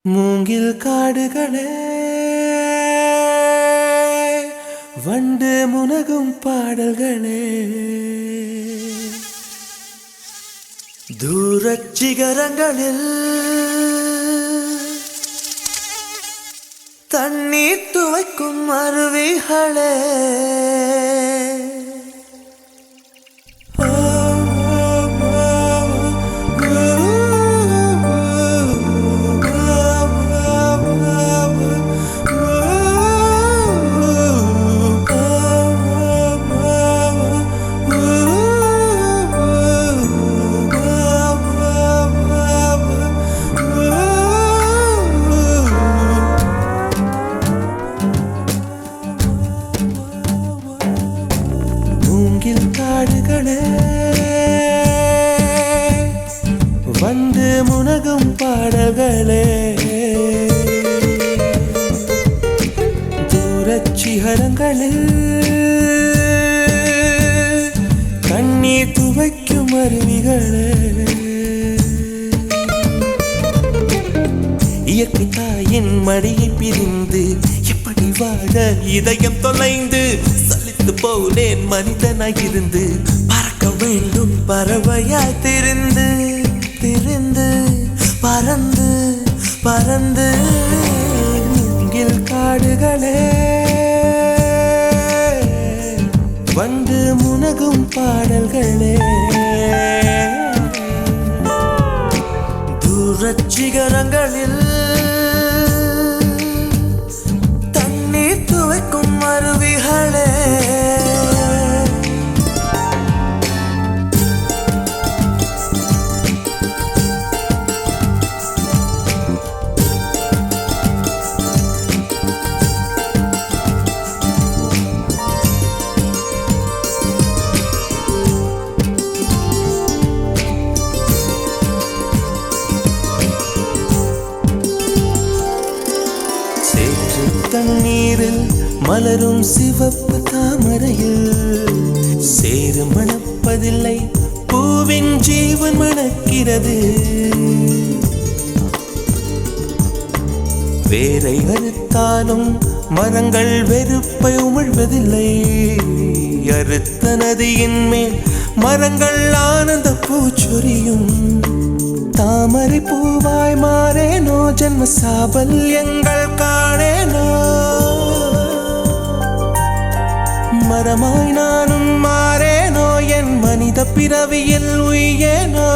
மூங்கில் காடுகளே வண்டு முனகும் பாடல்களே தூரச் சிகரங்களில் தண்ணீர் துவைக்கும் அருவிகளே மூங்கில் காடுகளே வந்து முனகும் பாடல்களே தூரச் சிகரங்களில் கண்ணீர் துவைக்கும் அருவிகளே இயற்கை தாயின் மடியை பிரிந்து எப்படி வாழ இதயம் தொலைந்து சலித்து போனேன் மனிதனாயிருந்து பறக்க வேண்டும் பறவையாய் திரிந்து திரிந்து பறந்து பறந்து மூங்கில் காடுகளே வண்டு முனகும் பாடல்களே தூரச் சிகரங்களில் தண்ணீர் துவைக்கும் அருவிகளே தண்ணீரில் மலரும் சிவப்பு தாமரையில் சேறு மணப்பதில்லை பூவின் ஜீவன் மணக்கிறது வேரை அறுத்தாலும் மரங்கள் வெறுப்பை உமிழ்வதில்லை அறுத்த நதியின் மேல் மரங்கள் ஆனந்த பூச்சொரியும் தாமரை பூவாய் மாறேனோ ஜன்ம சாபல்யங்கள் காணேனோ மரமாய் நானும் மாறேனோ என் மனித பிறவியில் உய்யேனோ